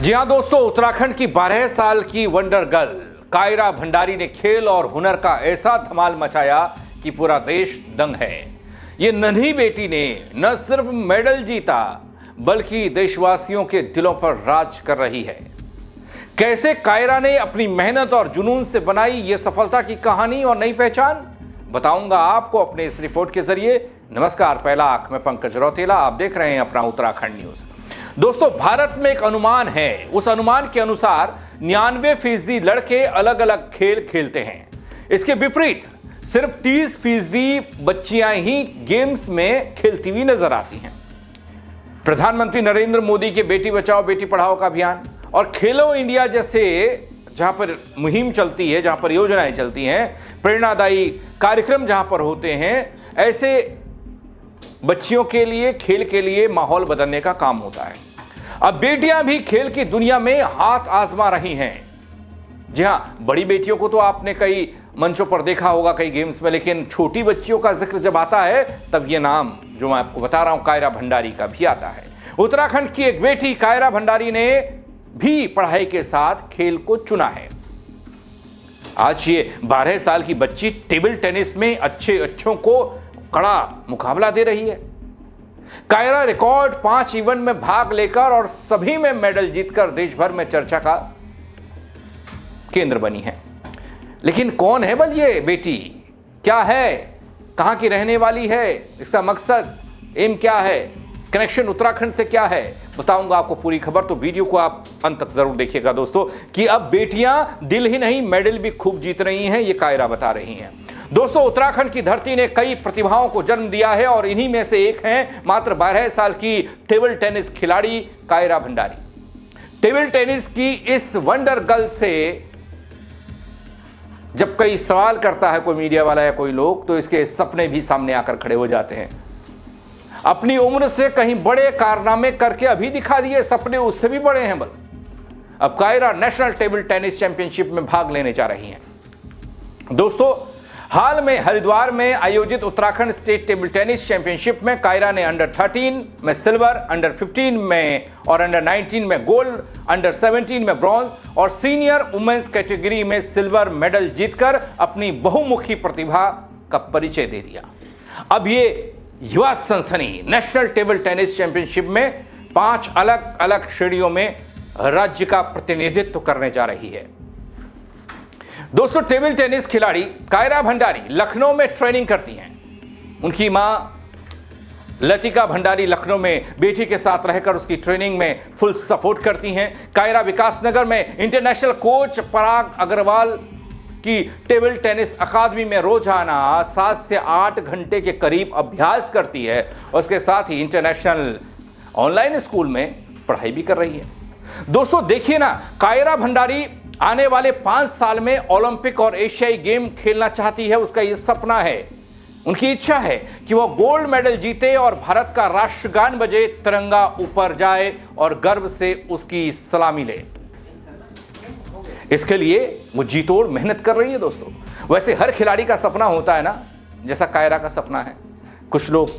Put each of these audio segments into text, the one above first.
जी हां दोस्तों, उत्तराखंड की 12 साल की वंडर गर्ल कायरा भंडारी ने खेल और हुनर का ऐसा धमाल मचाया कि पूरा देश दंग है। ये नन्ही बेटी ने न सिर्फ मेडल जीता बल्कि देशवासियों के दिलों पर राज कर रही है। कैसे कायरा ने अपनी मेहनत और जुनून से बनाई ये सफलता की कहानी और नई पहचान बताऊंगा आपको अपने इस रिपोर्ट के जरिए। नमस्कार, पहला आंख में पंकज रौतेला, आप देख रहे हैं अपना उत्तराखंड न्यूज। दोस्तों, भारत में एक अनुमान है, उस अनुमान के अनुसार 99% लड़के अलग अलग खेल खेलते हैं। इसके विपरीत सिर्फ 30% बच्चियां ही गेम्स में खेलती हुई नजर आती हैं। प्रधानमंत्री नरेंद्र मोदी के बेटी बचाओ बेटी पढ़ाओ का अभियान और खेलो इंडिया जैसे जहां पर मुहिम चलती है, जहां पर योजनाएं चलती हैं, प्रेरणादायी कार्यक्रम जहां पर होते हैं, ऐसे बच्चियों के लिए, खेल के लिए माहौल बदलने का काम होता है। अब बेटियां भी खेल की दुनिया में हाथ आजमा रही हैं। जी हां, बड़ी बेटियों को तो आपने कई मंचों पर देखा होगा, कई गेम्स में, लेकिन छोटी बच्चियों का जिक्र जब आता है तब यह नाम जो मैं आपको बता रहा हूं कायरा भंडारी का भी आता है। उत्तराखंड की एक बेटी कायरा भंडारी ने भी पढ़ाई के साथ खेल को चुना है। आज ये 12 साल की बच्ची टेबल टेनिस में अच्छों को कड़ा मुकाबला दे रही है। कायरा रिकॉर्ड 5 इवेंट में भाग लेकर और सभी में मेडल जीतकर देश भर में चर्चा का केंद्र बनी है। लेकिन कौन है बल ये बेटी, क्या है, कहां की रहने वाली है, इसका मकसद एम क्या है, कनेक्शन उत्तराखंड से क्या है, बताऊंगा आपको पूरी खबर। तो वीडियो को आप अंत तक जरूर देखिएगा दोस्तों, कि अब बेटियां दिल ही नहीं मेडल भी खूब जीत रही हैं, ये कायरा बता रही हैं। दोस्तों, उत्तराखंड की धरती ने कई प्रतिभाओं को जन्म दिया है और इन्हीं में से एक हैं मात्र 12 साल की टेबल टेनिस खिलाड़ी कायरा भंडारी। टेबल टेनिस की इस वंडर गर्ल से जब कई सवाल करता है कोई मीडिया वाला या कोई लोग, तो इसके सपने भी सामने आकर खड़े हो जाते हैं। अपनी उम्र से कहीं बड़े कारनामे करके अभी दिखा दिए, सपने उससे भी बड़े हैं बल। अब Kaira national table tennis championship में भाग लेने जा रही हैं। दोस्तों, हाल में हरिद्वार में आयोजित Uttarakhand state table tennis championship में कायरा ने अंडर 13 में सिल्वर, अंडर 15 में और अंडर 19 में गोल्ड, अंडर 17 में ब्रॉन्ज और सीनियर वुमेन्स कैटेगरी में सिल्वर मेडल जीतकर अपनी बहुमुखी प्रतिभा का परिचय दे दिया। अब ये युवा सनसनी नेशनल टेबल टेनिस चैंपियनशिप में 5 अलग अलग श्रेणियों में राज्य का प्रतिनिधित्व करने जा रही है। दोस्तों, टेबल टेनिस खिलाड़ी कायरा भंडारी लखनऊ में ट्रेनिंग करती हैं। उनकी मां लतिका भंडारी लखनऊ में बेटी के साथ रहकर उसकी ट्रेनिंग में फुल सपोर्ट करती हैं। कायरा विकासनगर में इंटरनेशनल कोच पराग अग्रवाल की टेबल टेनिस अकादमी में रोजाना 7 से 8 घंटे के करीब अभ्यास करती है। उसके साथ ही इंटरनेशनल ऑनलाइन स्कूल में पढ़ाई भी कर रही है। दोस्तों देखिए ना, कायरा भंडारी आने वाले 5 साल में ओलंपिक और एशियाई गेम खेलना चाहती है। उसका यह सपना है, उनकी इच्छा है कि वह गोल्ड मेडल जीते और भारत का राष्ट्रगान बजे, तिरंगा ऊपर जाए और गर्व से उसकी सलामी ले। इसके लिए वो जी तोड़ मेहनत कर रही है। दोस्तों, वैसे हर खिलाड़ी का सपना होता है ना, जैसा कायरा का सपना है। कुछ लोग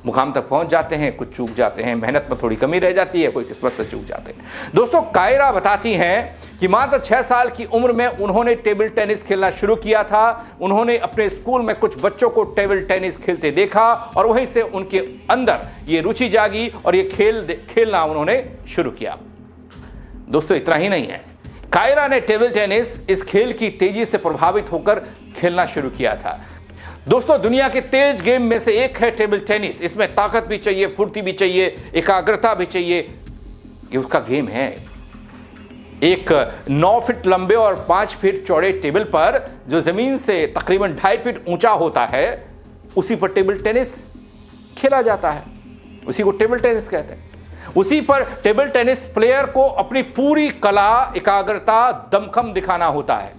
मुकाम तक पहुंच जाते हैं, कुछ चूक जाते हैं, मेहनत में थोड़ी कमी रह जाती है, कोई किस्मत से चूक जाते हैं। दोस्तों, कायरा बताती हैं कि मात्र 6 साल की उम्र में उन्होंने टेबल टेनिस खेलना शुरू किया था। उन्होंने अपने स्कूल में कुछ बच्चों को टेबल टेनिस खेलते देखा और वहीं से उनके अंदर ये रुचि जागी और ये खेलना उन्होंने शुरू किया। दोस्तों, इतना ही नहीं है, कायरा ने टेबल टेनिस इस खेल की तेजी से प्रभावित होकर खेलना शुरू किया था। दोस्तों, दुनिया के तेज गेम में से एक है टेबल टेनिस। इसमें ताकत भी चाहिए, फुर्ती भी चाहिए, एकाग्रता भी चाहिए। ये उसका गेम है। एक 9 फीट लंबे और 5 फीट चौड़े टेबल पर जो जमीन से तकरीबन 2.5 फीट ऊंचा होता है, उसी पर टेबल टेनिस खेला जाता है। उसी को टेबल टेनिस कहते हैं। उसी पर टेबल टेनिस प्लेयर को अपनी पूरी कला, एकाग्रता, दमखम दिखाना होता है।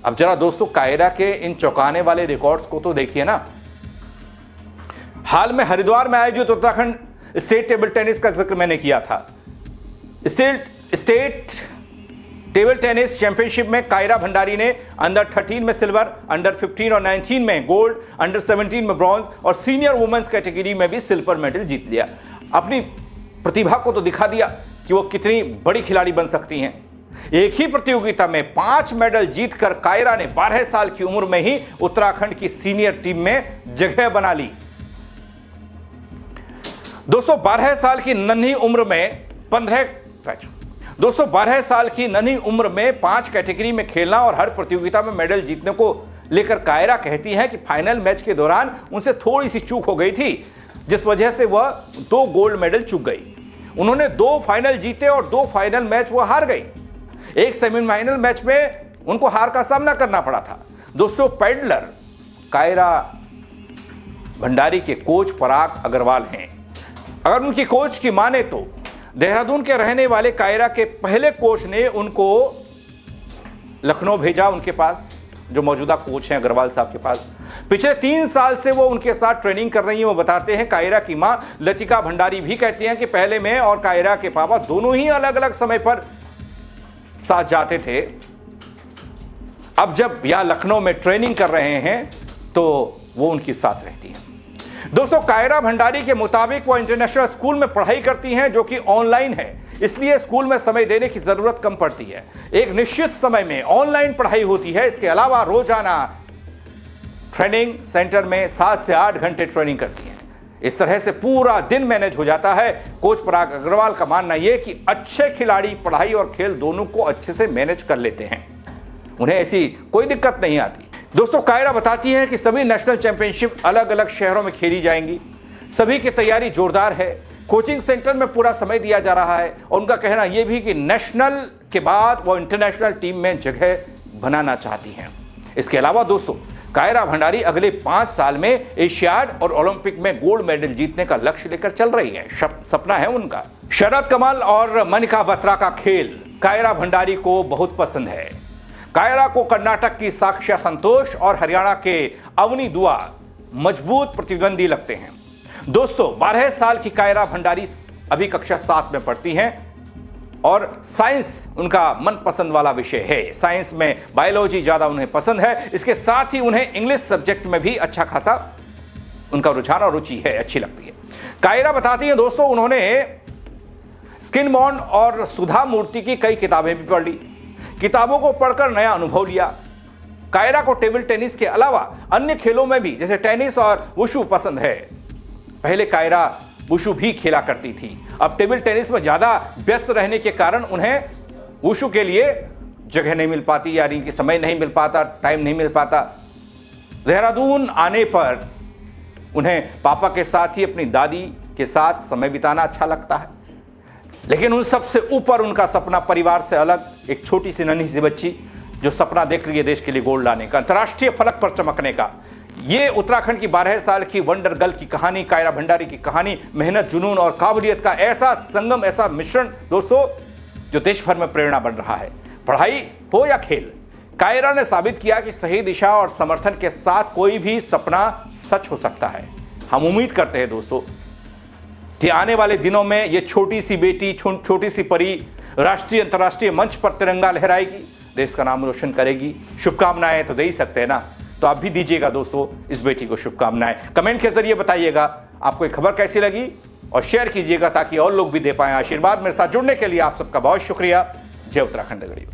अब जरा दोस्तों, कायरा के इन चौंकाने वाले रिकॉर्ड्स को तो देखिए ना। हाल में हरिद्वार में आयोजित उत्तराखंड स्टेट टेबल टेनिस का जिक्र मैंने किया था। स्टेट टेबल टेनिस चैंपियनशिप में कायरा भंडारी ने अंडर 13 में सिल्वर, अंडर 15 और 19 में गोल्ड, अंडर 17 में ब्रॉन्ज और सीनियर वुमेन्स कैटेगरी में भी सिल्वर मेडल जीत लिया। अपनी प्रतिभा को तो दिखा दिया कि वो कितनी बड़ी खिलाड़ी बन सकती हैं। एक ही प्रतियोगिता में 5 मेडल जीतकर कायरा ने 12 साल की उम्र में ही उत्तराखंड की सीनियर टीम में जगह बना ली। दोस्तों 12 साल की नन्ही उम्र में 12 साल की नन्ही उम्र में 5 कैटेगरी में खेलना और हर प्रतियोगिता में मेडल जीतने को लेकर कायरा कहती है कि फाइनल मैच के दौरान उनसे थोड़ी सी चूक हो गई थी, जिस वजह से वह 2 गोल्ड मेडल चूक गई। उन्होंने 2 फाइनल जीते और 2 फाइनल मैच वह हार गई। एक सेमीफाइनल मैच में उनको हार का सामना करना पड़ा था। दोस्तों पैडलर कायरा भंडारी के कोच पराग अग्रवाल हैं। अगर उनकी कोच की माने तो देहरादून के रहने वाले कायरा के पहले कोच ने उनको लखनऊ भेजा, उनके पास जो मौजूदा कोच हैं अग्रवाल साहब के पास। पिछले 3 साल से वो उनके साथ ट्रेनिंग कर रही हैं। वो बताते हैं कायरा की मां लतिका भंडारी भी कहती हैं कि पहले मैं और कायरा के पापा दोनों ही अलग अलग समय पर साथ जाते थे। अब जब यहां लखनऊ में ट्रेनिंग कर रहे हैं तो वो उनके साथ रहती हैं। दोस्तों कायरा भंडारी के मुताबिक वो इंटरनेशनल स्कूल में पढ़ाई करती हैं जो कि ऑनलाइन है, इसलिए स्कूल में समय देने की जरूरत कम पड़ती है। एक निश्चित समय में ऑनलाइन पढ़ाई होती है। इसके अलावा रोजाना ट्रेनिंग सेंटर में 7 से 8 घंटे ट्रेनिंग करती हैं। इस तरह से पूरा दिन मैनेज हो जाता है। कोच पराग अग्रवाल का मानना यह कि अच्छे खिलाड़ी पढ़ाई और खेल दोनों को अच्छे से मैनेज कर लेते हैं, उन्हें ऐसी कोई दिक्कत नहीं आती। दोस्तों कायरा बताती है कि सभी नेशनल चैंपियनशिप अलग अलग शहरों में खेली जाएंगी। सभी की तैयारी जोरदार है। कोचिंग सेंटर में पूरा समय दिया जा रहा है और उनका कहना यह भी कि नेशनल के बाद वो इंटरनेशनल टीम में जगह बनाना चाहती हैं। इसके अलावा दोस्तों कायरा भंडारी अगले 5 साल में एशियाड और ओलंपिक में गोल्ड मेडल जीतने का लक्ष्य लेकर चल रही है। सपना है उनका। शरद कमल और मनिका बत्रा का खेल कायरा भंडारी को बहुत पसंद है। कायरा को कर्नाटक की साक्ष्या संतोष और हरियाणा के अवनी दुआ मजबूत प्रतिद्वंदी लगते हैं। दोस्तों 12 साल की कायरा भंडारी अभी कक्षा 7 में पढ़ती हैं और साइंस उनका मनपसंद वाला विषय है। साइंस में बायोलॉजी ज्यादा उन्हें पसंद है। इसके साथ ही उन्हें इंग्लिश सब्जेक्ट में भी अच्छा खासा उनका रुझान और रुचि है, अच्छी लगती है। कायरा बताती हैं दोस्तों उन्होंने स्किनमॉन और सुधा मूर्ति की कई किताबें भी पढ़ ली। किताबों को पढ़कर नया अनुभव लिया। कायरा को टेबल टेनिस के अलावा अन्य खेलों में भी जैसे टेनिस और वुशु पसंद है। पहले कायरा वुशु भी खेला करती थी, अब टेबल टेनिस में ज्यादा व्यस्त रहने के कारण उन्हें वुशु के लिए जगह नहीं मिल पाती, यानी कि समय नहीं मिल पाता, टाइम नहीं मिल पाता। देहरादून आने पर उन्हें पापा के साथ ही अपनी दादी के साथ समय बिताना अच्छा लगता है। लेकिन उन सबसे ऊपर उनका सपना परिवार से अलग एक छोटी सी नन्ही सी बच्ची जो सपना देख रही है देश के लिए गोल्ड लाने का, अंतर्राष्ट्रीय फलक पर चमकने का। ये उत्तराखंड की 12 साल की वंडर गर्ल की कहानी, कायरा भंडारी की कहानी, मेहनत, जुनून और काबिलियत का ऐसा संगम, ऐसा मिश्रण दोस्तों जो देश भर में प्रेरणा बन रहा है। पढ़ाई हो या खेल, कायरा ने साबित किया कि सही दिशा और समर्थन के साथ कोई भी सपना सच हो सकता है। हम उम्मीद करते हैं दोस्तों कि आने वाले दिनों में ये छोटी सी बेटी, छोटी सी परी राष्ट्रीय अंतर्राष्ट्रीय मंच पर तिरंगा लहराएगी, देश का नाम रोशन करेगी। शुभकामनाएं तो दे ही सकते हैं ना, तो आप भी दीजिएगा दोस्तों इस बेटी को शुभकामनाएं। कमेंट के जरिए बताइएगा आपको ये खबर कैसी लगी और शेयर कीजिएगा ताकि और लोग भी दे पाएं आशीर्वाद। मेरे साथ जुड़ने के लिए आप सबका बहुत शुक्रिया। जय उत्तराखंड गढ़ी।